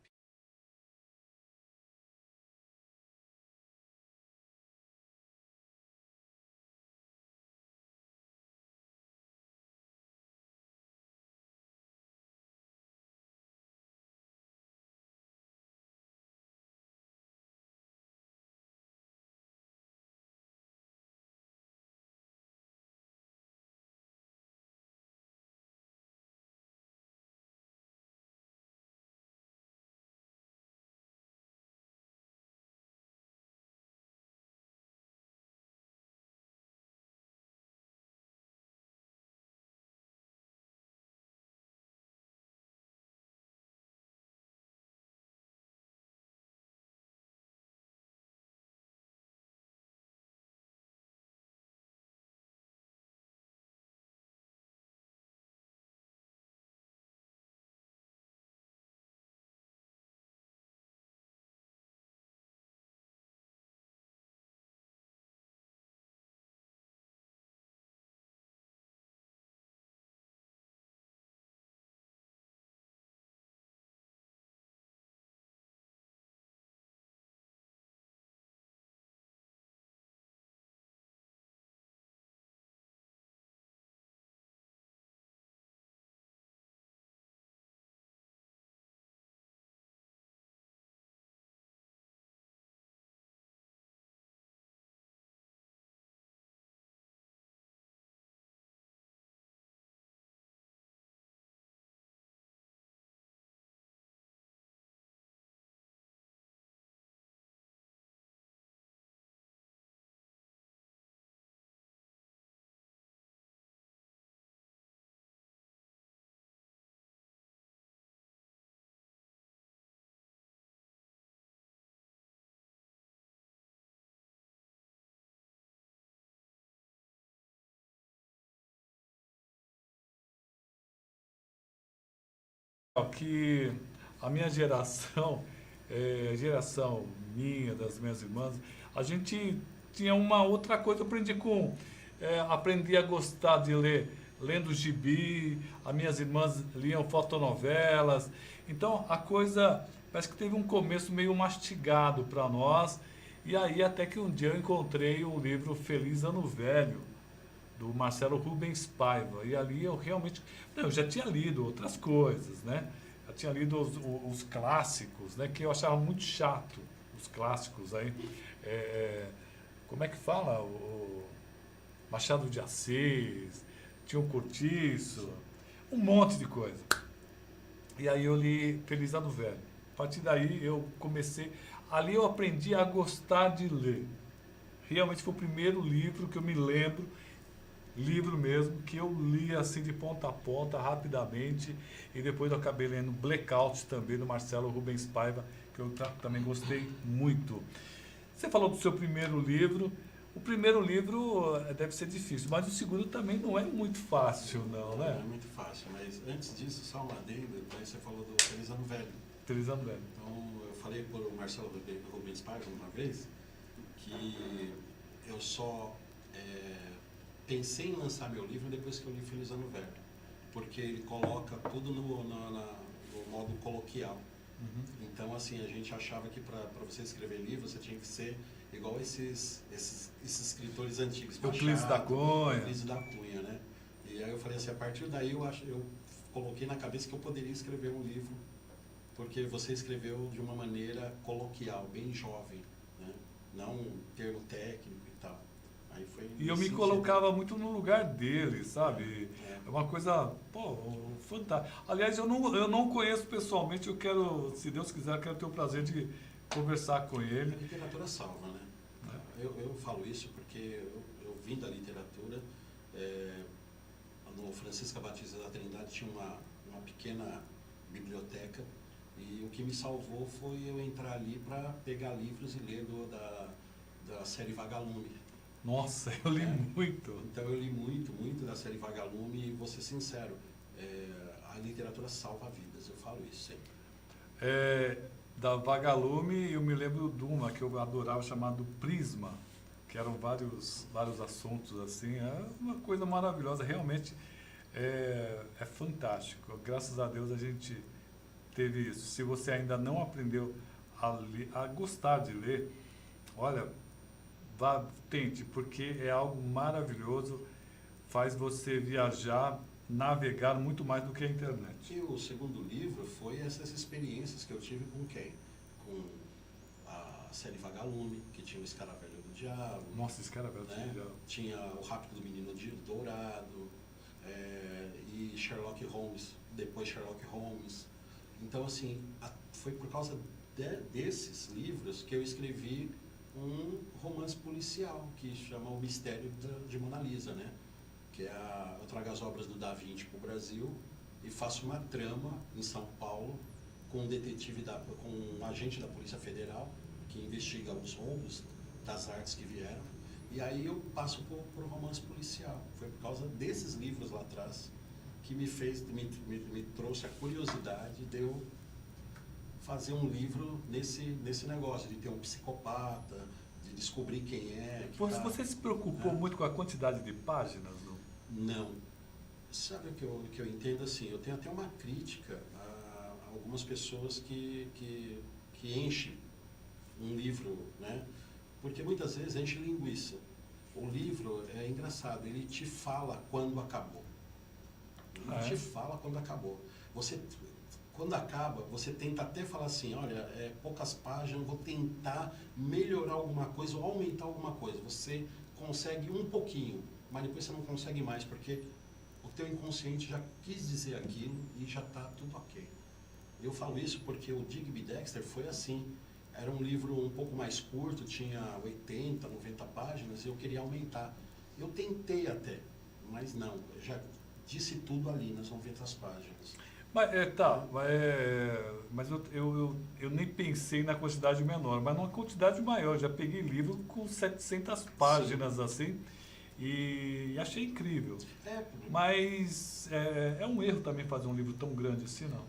que a minha geração, geração minha, das minhas irmãs, a gente tinha uma outra coisa. Eu aprendi a gostar de ler, lendo gibi, as minhas irmãs liam fotonovelas. Então a coisa parece que teve um começo meio mastigado para nós. E aí até que um dia eu encontrei o livro Feliz Ano Velho, do Marcelo Rubens Paiva. E ali eu realmente... Não, eu já tinha lido outras coisas, né? Já tinha lido os clássicos, né? Que eu achava muito chato, os clássicos aí. Como é que fala? O Machado de Assis, tinha o Cortiço, um monte de coisa. E aí eu li Feliz Ano Velho. A partir daí eu comecei... Ali eu aprendi a gostar de ler. Realmente foi o primeiro livro que eu me lembro, livro mesmo, que eu li assim de ponta a ponta, rapidamente. E depois eu acabei lendo Blackout também, do Marcelo Rubens Paiva, que eu também gostei muito. Você falou do seu primeiro livro. O primeiro livro deve ser difícil, mas o segundo também não é muito fácil, não, né? Não é muito fácil, mas antes disso, só uma adenda, você falou do Feliz Ano Velho. Feliz Ano Velho. Então, eu falei para o Marcelo Rubens Paiva uma vez que eu só pensei em lançar meu livro depois que eu li Feliz Ano Velho, porque ele coloca tudo no modo coloquial. Uhum. Então, assim, a gente achava que para você escrever livro, você tinha que ser igual esses escritores antigos. Euclides da Cunha. Euclides da Cunha, né? E aí eu falei assim, a partir daí eu coloquei na cabeça que eu poderia escrever um livro, porque você escreveu de uma maneira coloquial, bem jovem, né? Não um termo técnico e tal. Aí foi e eu me colocava muito no lugar dele, sabe? É uma coisa, fantástica. Aliás, eu não conheço pessoalmente, eu quero, se Deus quiser, quero ter o prazer de conversar com ele. A literatura salva, né? Eu falo isso porque eu vim da literatura. No Francisca Batista da Trindade tinha uma pequena biblioteca, e o que me salvou foi eu entrar ali para pegar livros e ler da série Vagalume. Nossa, eu li muito. Então eu li muito da série Vagalume, e vou ser sincero, a literatura salva vidas, eu falo isso sempre. Da Vagalume, eu me lembro de uma que eu adorava, chamado Prisma, que eram vários assuntos assim. É uma coisa maravilhosa, realmente é fantástico. Graças a Deus a gente teve isso. Se você ainda não aprendeu a gostar de ler, olha, tente, porque é algo maravilhoso, faz você viajar, navegar muito mais do que a internet. E o segundo livro foi essas experiências que eu tive com quem? Com a série Vagalume, que tinha o Escaravelho do Diabo. Nossa, Escaravelho né? do Diabo. Tinha o Rápido do Menino Dourado, e Sherlock Holmes, depois Sherlock Holmes. Então, assim, foi por causa desses livros que eu escrevi um romance policial que chama O Mistério de Mona Lisa, né? Que eu trago as obras do Da Vinci para o Brasil e faço uma trama em São Paulo com um agente da Polícia Federal que investiga os roubos das artes que vieram, e aí eu passo por romance policial. Foi por causa desses livros lá atrás que me trouxe a curiosidade de eu fazer um livro nesse negócio, de ter um psicopata, de descobrir quem é. Você se preocupou muito com a quantidade de páginas? Não. Sabe o que eu entendo assim? Eu tenho até uma crítica a algumas pessoas que enchem um livro, né? Porque muitas vezes enche linguiça. O livro é engraçado, ele te fala quando acabou. Ele te fala quando acabou. Quando acaba, você tenta até falar assim, olha, poucas páginas, vou tentar melhorar alguma coisa ou aumentar alguma coisa. Você consegue um pouquinho, mas depois você não consegue mais, porque o teu inconsciente já quis dizer aquilo e já está tudo ok. Eu falo isso porque o Digby Dexter foi assim. Era um livro um pouco mais curto, tinha 80, 90 páginas, e eu queria aumentar. Eu tentei até, mas não, já disse tudo ali nas 90 páginas. Mas eu nem pensei na quantidade menor, mas numa quantidade maior. Já peguei livro com 700 páginas, sim, assim, e achei incrível. Mas é um erro também fazer um livro tão grande assim, não?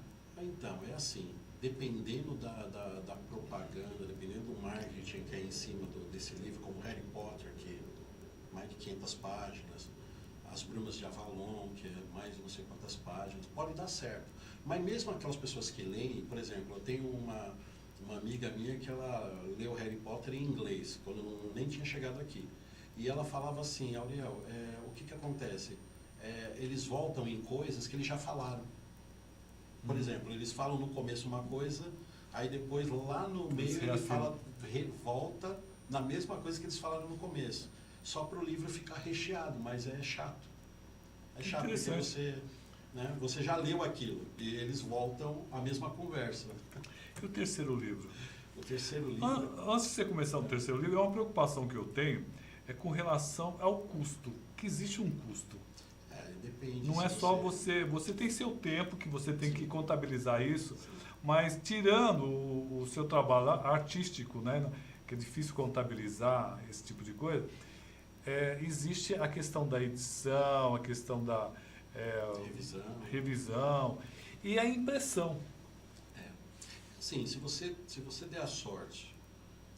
Então, é assim, dependendo da propaganda, dependendo do marketing que é em cima desse livro, como Harry Potter, que é mais de 500 páginas, As Brumas de Avalon, que é mais de não sei quantas páginas, pode dar certo. Mas mesmo aquelas pessoas que leem, por exemplo, eu tenho uma amiga minha que ela leu Harry Potter em inglês, quando eu nem tinha chegado aqui. E ela falava assim, Auriel, o que acontece? Eles voltam em coisas que eles já falaram. Por exemplo, eles falam no começo uma coisa, aí depois lá no meio ele fala, volta na mesma coisa que eles falaram no começo. Só para o livro ficar recheado, mas é chato. É chato porque você já leu aquilo e eles voltam à mesma conversa. E o terceiro livro? O terceiro livro... Antes de você começar o terceiro livro, é uma preocupação que eu tenho, é com relação ao custo, que existe um custo. Depende. Não é só você tem seu tempo, que você tem que contabilizar isso, mas tirando o seu trabalho artístico, né, que é difícil contabilizar esse tipo de coisa, existe a questão da edição, a questão da revisão e a impressão. Sim, se você der a sorte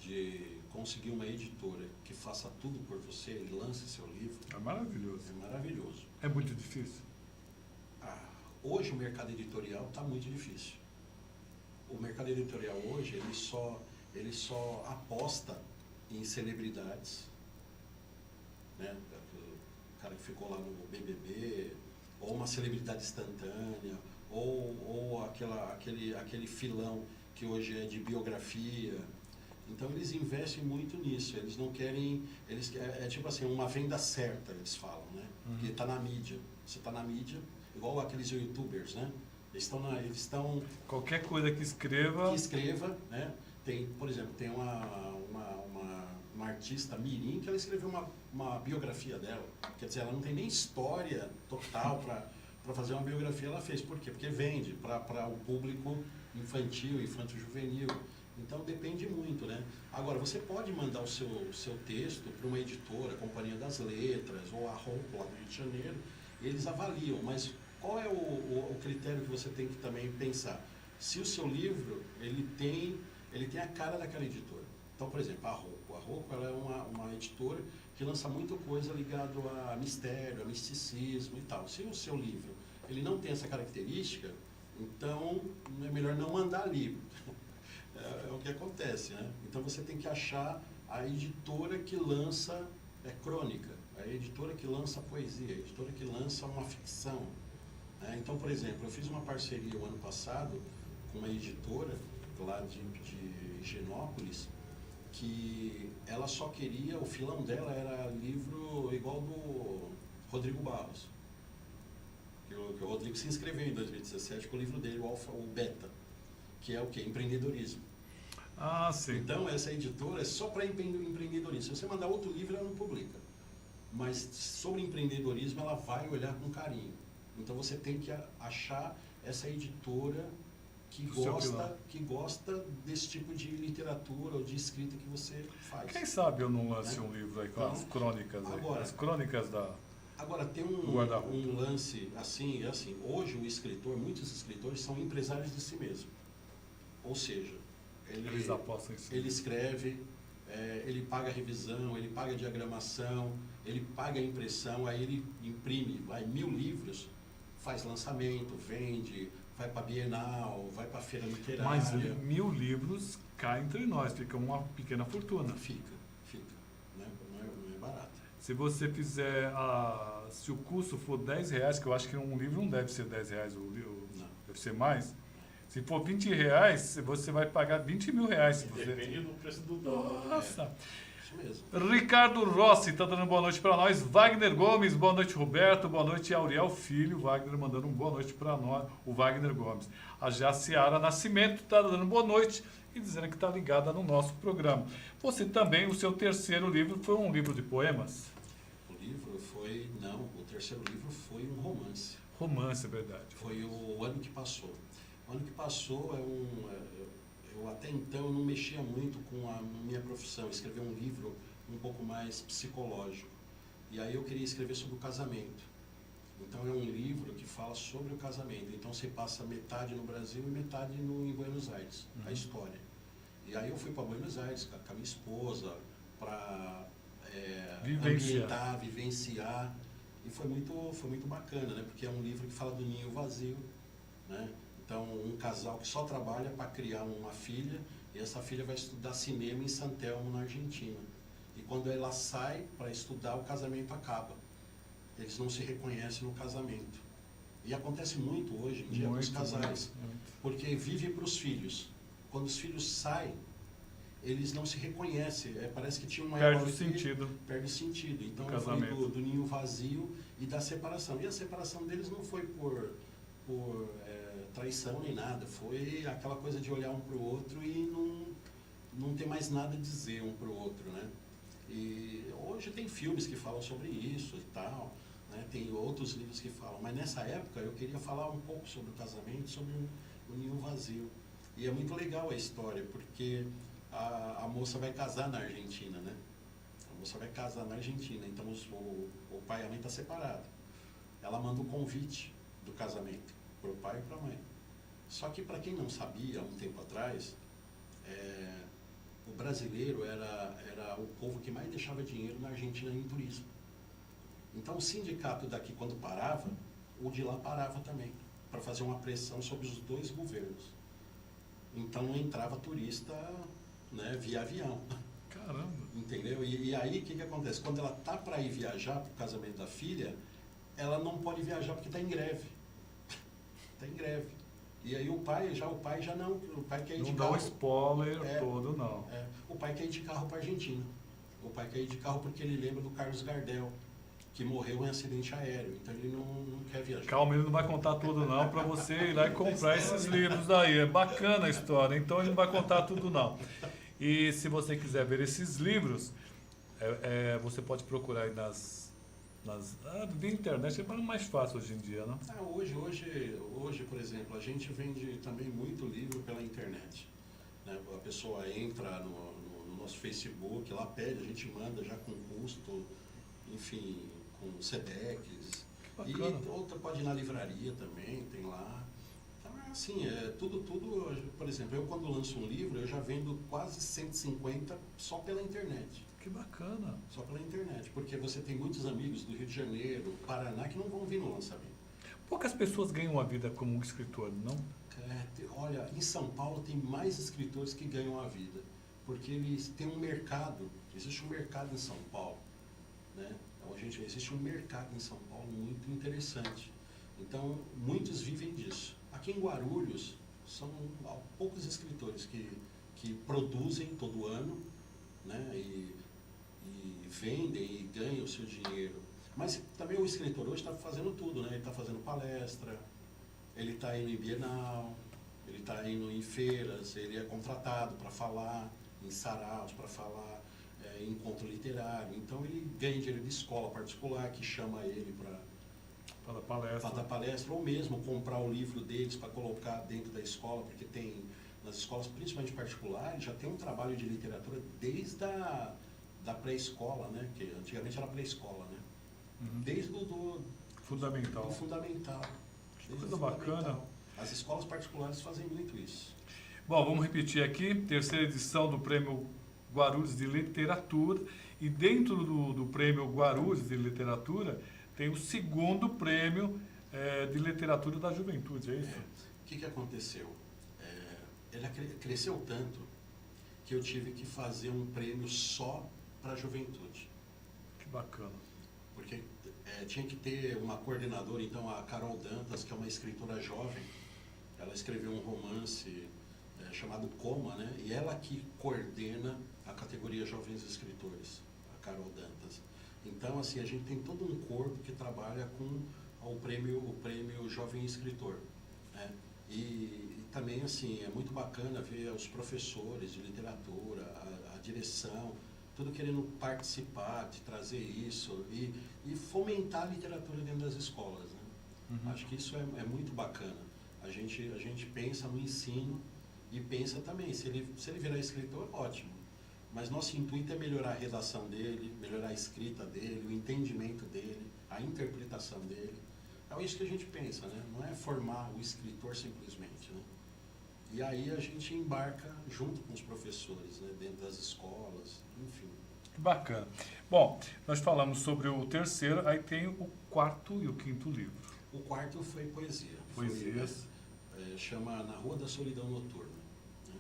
de conseguir uma editora que faça tudo por você e lance seu livro... É maravilhoso. É maravilhoso. É muito difícil? Hoje o mercado editorial está muito difícil. O mercado editorial hoje, ele só aposta em celebridades, né? O cara que ficou lá no BBB, ou uma celebridade instantânea, ou aquele filão que hoje é de biografia. Então eles investem muito nisso, eles não querem, é tipo assim, uma venda certa, eles falam, né? Porque está na mídia, você está na mídia, igual aqueles youtubers, né? Eles estão... Qualquer coisa que escreva... né? Tem, por exemplo, tem uma artista mirim que ela escreveu uma biografia dela, quer dizer, ela não tem nem história total para fazer uma biografia, ela fez, por quê? Porque vende para o público infanto-juvenil. Então depende muito, né? Agora, você pode mandar o seu texto para uma editora, Companhia das Letras, ou a Ronco, lá do Rio de Janeiro, eles avaliam, mas qual é o critério que você tem que também pensar? Se o seu livro, ele tem a cara daquela editora. Então, por exemplo, a Ronco ela é uma editora que lança muita coisa ligada a mistério, a misticismo e tal. Se o seu livro, ele não tem essa característica, então é melhor não mandar livro. É o que acontece, né? Então você tem que achar a editora que lança crônica, a editora que lança poesia, a editora que lança uma ficção. Né? Então, por exemplo, eu fiz uma parceria o ano passado com uma editora lá de Higienópolis, que ela só queria, o filão dela era livro igual do Rodrigo Barros. Que o Rodrigo se inscreveu em 2017 com o livro dele, o Beta, que é o quê? Empreendedorismo. Ah, sim. Então, essa editora é só para empreendedorismo. Se você mandar outro livro, ela não publica. Mas sobre empreendedorismo, ela vai olhar com carinho. Então, você tem que achar essa editora que gosta desse tipo de literatura ou de escrita que você faz. Quem sabe eu não lance um livro aí com as crônicas, as crônicas da... Agora, tem um lance assim, hoje muitos escritores são empresários de si mesmo. Ou seja, eles apostam em si. Ele escreve, ele paga a revisão, ele paga a diagramação, ele paga a impressão, aí ele imprime 1000 livros, faz lançamento, vende, vai para a Bienal, vai para a Feira Literária. Mas 1000 livros cá entre nós, fica uma pequena fortuna. Fica. Não é barato. Se você fizer, se o custo for R$10, que eu acho que um livro não deve ser R$10, deve ser mais. Se for R$20, você vai pagar R$20 mil. Depende do preço do dólar. Nossa. Isso mesmo. Ricardo Rossi está dando boa noite para nós. Wagner Gomes, boa noite, Roberto. Boa noite, Auriel Filho. Wagner mandando boa noite para nós, o Wagner Gomes. A Jaciara Nascimento está dando boa noite e dizendo que está ligada no nosso programa. Você também, o seu terceiro livro foi um livro de poemas? O terceiro livro foi um romance. Romance, é verdade. Foi o Ano que Passou. O Ano que Passou eu até então não mexia muito com a minha profissão, escrever um livro um pouco mais psicológico. E aí eu queria escrever sobre o casamento. Então é um livro que fala sobre o casamento. Então você passa metade no Brasil e metade em Buenos Aires, a história. E aí eu fui para Buenos Aires com a minha esposa para ambientar, vivenciar. E foi muito bacana, né? Porque é um livro que fala do ninho vazio, né? Então, um casal que só trabalha para criar uma filha, e essa filha vai estudar cinema em San Telmo, na Argentina. E quando ela sai para estudar, o casamento acaba. Eles não se reconhecem no casamento. E acontece muito hoje em dia com os casais, porque vive para os filhos. Quando os filhos saem, eles não se reconhecem. Parece que tinha uma... Perde o sentido. Perde o sentido. Então, eu falei do ninho vazio e da separação. E a separação deles não foi por traição nem nada. Foi aquela coisa de olhar um para o outro e não ter mais nada a dizer um para o outro, né? E hoje tem filmes que falam sobre isso e tal, né? Tem outros livros que falam. Mas nessa época eu queria falar um pouco sobre o casamento, sobre o ninho vazio. E é muito legal a história, porque a moça vai casar na Argentina, né? A moça vai casar na Argentina, então o pai e a mãe estão separados. Ela manda um convite do casamento para o pai e para a mãe. Só que, para quem não sabia, há um tempo atrás, o brasileiro era o povo que mais deixava dinheiro na Argentina em turismo. Então o sindicato daqui, quando parava, o de lá parava também, para fazer uma pressão sobre os dois governos. Então não entrava turista, né, via avião. Caramba! Entendeu? E aí o que acontece? Quando ela tá para ir viajar para o casamento da filha, ela não pode viajar porque está em greve. Está em greve. E aí o pai já não, o pai quer ir de carro. Não dá o spoiler todo, não. O pai quer ir de carro para a Argentina. O pai quer ir de carro porque ele lembra do Carlos Gardel, que morreu em acidente aéreo. Então ele não quer viajar. Calma, ele não vai contar tudo não, para você ir lá e comprar esses livros daí. É bacana a história, então ele não vai contar tudo não. E se você quiser ver esses livros, você pode procurar aí via internet, é mais fácil hoje em dia, né? Hoje, por exemplo, a gente vende também muito livro pela internet, né? A pessoa entra no nosso Facebook, lá pede, a gente manda já com custo, enfim, com SEDEX. E outra pode ir na livraria também, tem lá. Então é assim, tudo, por exemplo, eu quando lanço um livro, eu já vendo quase 150 só pela internet. Que bacana. Só pela internet, porque você tem muitos amigos do Rio de Janeiro, Paraná, que não vão vir no lançamento. Poucas pessoas ganham a vida como um escritor, não? Olha, em São Paulo tem mais escritores que ganham a vida, porque eles têm um mercado, existe um mercado em São Paulo, né? Então, existe um mercado em São Paulo muito interessante. Então, muitos vivem disso. Aqui em Guarulhos, são poucos escritores que produzem todo ano, né? E vendem e ganham o seu dinheiro. Mas também o escritor hoje está fazendo tudo, né? Ele está fazendo palestra, ele está indo em Bienal, ele está indo em feiras, ele é contratado para falar em saraus, para falar em encontro literário. Então ele ganha dinheiro de escola particular que chama ele para dar palestra, ou mesmo comprar o livro deles para colocar dentro da escola, porque tem nas escolas, principalmente particulares, já tem um trabalho de literatura desde da pré-escola, né? Que antigamente era pré-escola, né? Desde do fundamental. Do fundamental. Que coisa bacana. As escolas particulares fazem muito isso. Bom, vamos repetir aqui, terceira edição do Prêmio Guarulhos de Literatura, e dentro do Prêmio Guarulhos de Literatura tem o segundo Prêmio de Literatura da Juventude, é isso? O que aconteceu? Ele cresceu tanto que eu tive que fazer um prêmio só para a juventude. Que bacana. Porque tinha que ter uma coordenadora, então a Carol Dantas, que é uma escritora jovem, ela escreveu um romance chamado Coma, né? E ela que coordena a categoria Jovens Escritores, a Carol Dantas. Então, assim, a gente tem todo um corpo que trabalha com o prêmio Jovem Escritor, né? E também, assim, é muito bacana ver os professores de literatura, a direção, tudo querendo participar, de trazer isso e fomentar a literatura dentro das escolas, né? Acho que isso é muito bacana. A gente pensa no ensino e pensa também, se ele virar escritor, ótimo. Mas nosso intuito é melhorar a redação dele, melhorar a escrita dele, o entendimento dele, a interpretação dele. É isso que a gente pensa, né? Não é formar o escritor simplesmente, né? E aí a gente embarca junto com os professores, né? Dentro das escolas, enfim. Que bacana. Bom, nós falamos sobre o terceiro, aí tem o quarto e o quinto livro. O quarto foi poesia. Poesias. Chama Na Rua da Solidão Noturna. Né?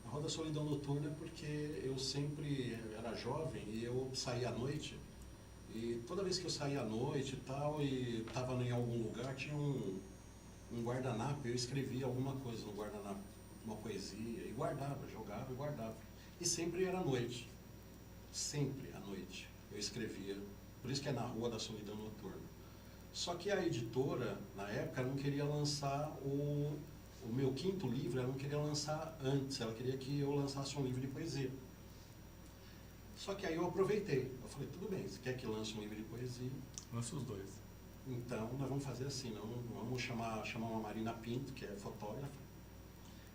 Na Rua da Solidão Noturna é porque eu sempre era jovem e eu saía à noite. E toda vez que eu saía à noite e tal, e estava em algum lugar, tinha um guardanapo, eu escrevia alguma coisa no guardanapo, uma poesia, e guardava, jogava e guardava. E sempre era à noite. Sempre à noite eu escrevia. Por isso que é Na Rua da Solidão Noturna. Só que a editora, na época, não queria lançar o meu quinto livro, ela não queria lançar antes, ela queria que eu lançasse um livro de poesia. Só que aí eu aproveitei. Eu falei, tudo bem, você quer que lance um livro de poesia? Lança os dois. Então, nós vamos fazer assim, vamos chamar uma Marina Pinto, que é fotógrafa,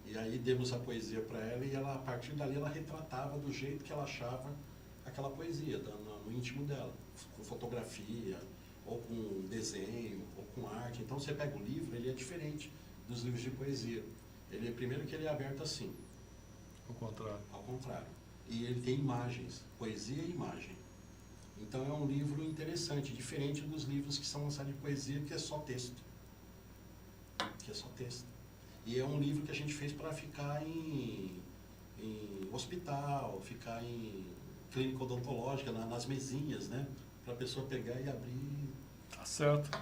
e aí demos a poesia para ela, e ela, a partir dali ela retratava do jeito que ela achava aquela poesia, no íntimo dela, com fotografia, ou com desenho, ou com arte. Então, você pega o livro, ele é diferente dos livros de poesia. Ele, primeiro que ele é aberto assim. Ao contrário. Ao contrário. E ele tem imagens, poesia e imagem. Então é um livro interessante, diferente dos livros que são lançados de poesia, que é só texto. Que é só texto. E é um livro que a gente fez para ficar em hospital, ficar em clínica odontológica, nas mesinhas, né? Para a pessoa pegar e abrir. Tá certo.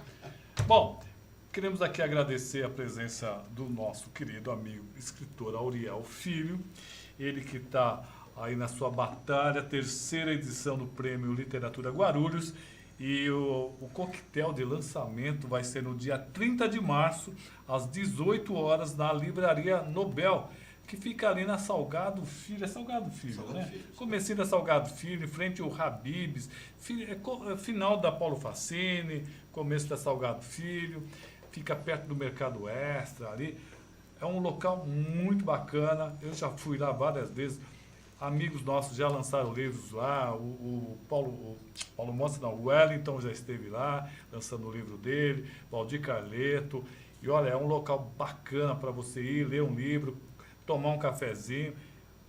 Bom, queremos aqui agradecer a presença do nosso querido amigo escritor Auriel Filho, ele que está aí na sua batalha, terceira edição do Prêmio Literatura Guarulhos, e o coquetel de lançamento vai ser no dia 30 de março, às 18 horas, na Livraria Nobel, que fica ali na Salgado Filho, Salgado Filho, né? Comecinho da Salgado Filho, em frente ao Habib's, final da Paulo Facini, começo da Salgado Filho, fica perto do Mercado Extra ali. É um local muito bacana, eu já fui lá várias vezes. Amigos nossos já lançaram livros lá, o Paulo Montes, não, o Wellington já esteve lá, lançando o livro dele, Valdir Carleto, e olha, é um local bacana para você ir, ler um livro, tomar um cafezinho.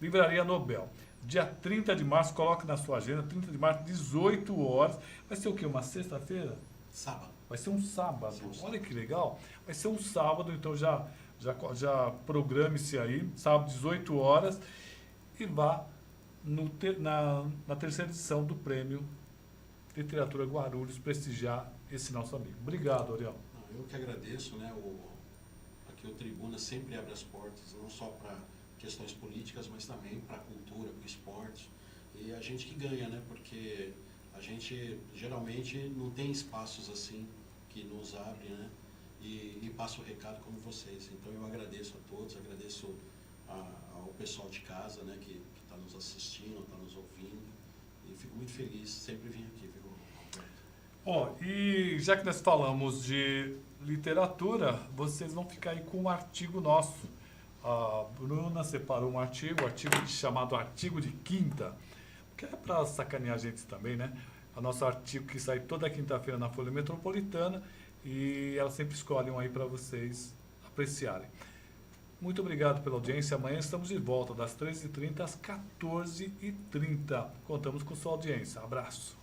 Livraria Nobel, dia 30 de março, coloque na sua agenda, 30 de março, 18 horas, vai ser o quê, uma sexta-feira? Sábado. Vai ser um sábado, olha que legal, vai ser um sábado, então já programe-se aí, sábado, 18 horas, e vá na terceira edição do Prêmio Literatura Guarulhos prestigiar esse nosso amigo. Obrigado, Auriel. Eu que agradeço, né? Aqui o Tribuna sempre abre as portas, não só para questões políticas, mas também para a cultura, para o esporte. E a gente que ganha, né? Porque a gente geralmente não tem espaços assim que nos abrem, né? E passa o recado como vocês. Então eu agradeço a todos, agradeço ao pessoal de casa, né, que está nos assistindo, está nos ouvindo, e fico muito feliz, sempre vim aqui, viu, Alberto? E já que nós falamos de literatura, vocês vão ficar aí com um artigo nosso. A Bruna separou um artigo chamado Artigo de Quinta, que é para sacanear a gente também, né? O nosso artigo que sai toda quinta-feira na Folha Metropolitana, e ela sempre escolhe um aí para vocês apreciarem. Muito obrigado pela audiência. Amanhã estamos de volta das 13h30 às 14h30. Contamos com sua audiência. Abraço.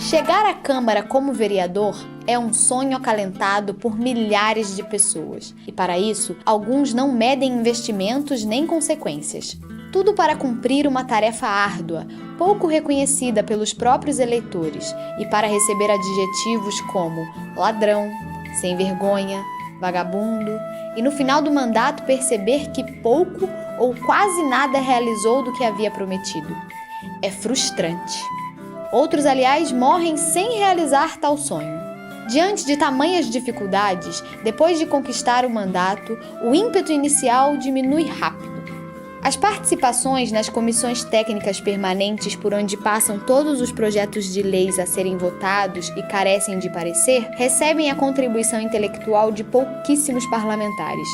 Chegar à Câmara como vereador é um sonho acalentado por milhares de pessoas. E para isso, alguns não medem investimentos nem consequências. Tudo para cumprir uma tarefa árdua, pouco reconhecida pelos próprios eleitores, e para receber adjetivos como ladrão, sem vergonha, vagabundo, e no final do mandato perceber que pouco ou quase nada realizou do que havia prometido. É frustrante. Outros, aliás, morrem sem realizar tal sonho. Diante de tamanhas dificuldades, depois de conquistar o mandato, o ímpeto inicial diminui rápido. As participações nas comissões técnicas permanentes por onde passam todos os projetos de leis a serem votados e carecem de parecer, recebem a contribuição intelectual de pouquíssimos parlamentares,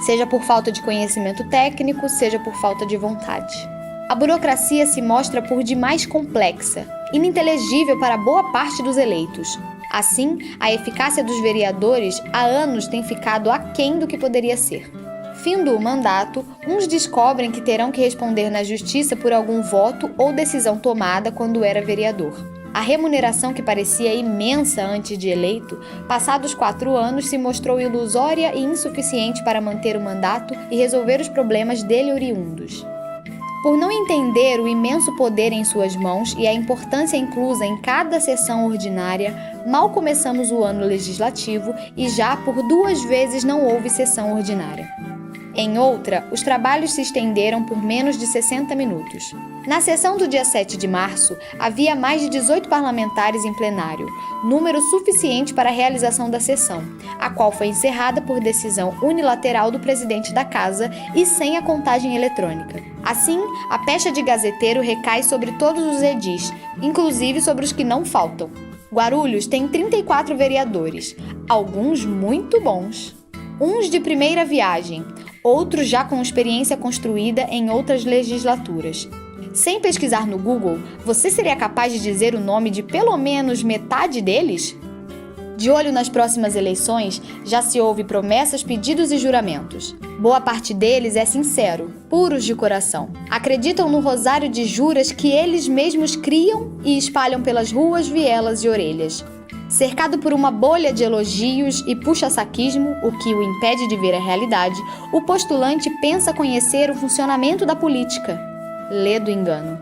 seja por falta de conhecimento técnico, seja por falta de vontade. A burocracia se mostra por demais complexa, ininteligível para boa parte dos eleitos. Assim, a eficácia dos vereadores há anos tem ficado aquém do que poderia ser. Findo o mandato, uns descobrem que terão que responder na justiça por algum voto ou decisão tomada quando era vereador. A remuneração que parecia imensa antes de eleito, passados 4 anos se mostrou ilusória e insuficiente para manter o mandato e resolver os problemas dele oriundos. Por não entender o imenso poder em suas mãos e a importância inclusa em cada sessão ordinária, mal começamos o ano legislativo e já por 2 vezes não houve sessão ordinária. Em outra, os trabalhos se estenderam por menos de 60 minutos. Na sessão do dia 7 de março, havia mais de 18 parlamentares em plenário, número suficiente para a realização da sessão, a qual foi encerrada por decisão unilateral do presidente da Casa e sem a contagem eletrônica. Assim, a pecha de gazeteiro recai sobre todos os edis, inclusive sobre os que não faltam. Guarulhos tem 34 vereadores, alguns muito bons. Uns de primeira viagem, outros já com experiência construída em outras legislaturas. Sem pesquisar no Google, você seria capaz de dizer o nome de pelo menos metade deles? De olho nas próximas eleições, já se ouve promessas, pedidos e juramentos. Boa parte deles é sincero, puros de coração. Acreditam no rosário de juras que eles mesmos criam e espalham pelas ruas, vielas e orelhas. Cercado por uma bolha de elogios e puxa-saquismo, o que o impede de ver a realidade, o postulante pensa conhecer o funcionamento da política. Lê do engano.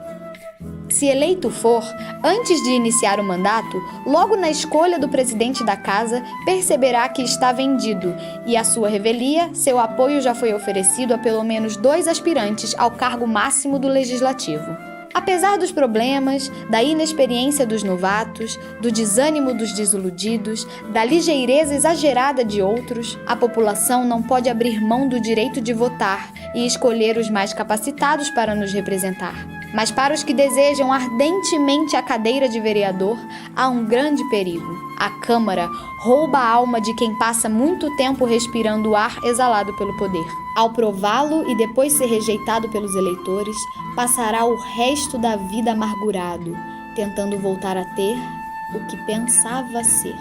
Se eleito for, antes de iniciar o mandato, logo na escolha do presidente da Casa, perceberá que está vendido e, à sua revelia, seu apoio já foi oferecido a pelo menos 2 aspirantes ao cargo máximo do Legislativo. Apesar dos problemas, da inexperiência dos novatos, do desânimo dos desiludidos, da ligeireza exagerada de outros, a população não pode abrir mão do direito de votar e escolher os mais capacitados para nos representar. Mas para os que desejam ardentemente a cadeira de vereador, há um grande perigo. A Câmara rouba a alma de quem passa muito tempo respirando o ar exalado pelo poder. Ao prová-lo e depois ser rejeitado pelos eleitores, passará o resto da vida amargurado, tentando voltar a ter o que pensava ser.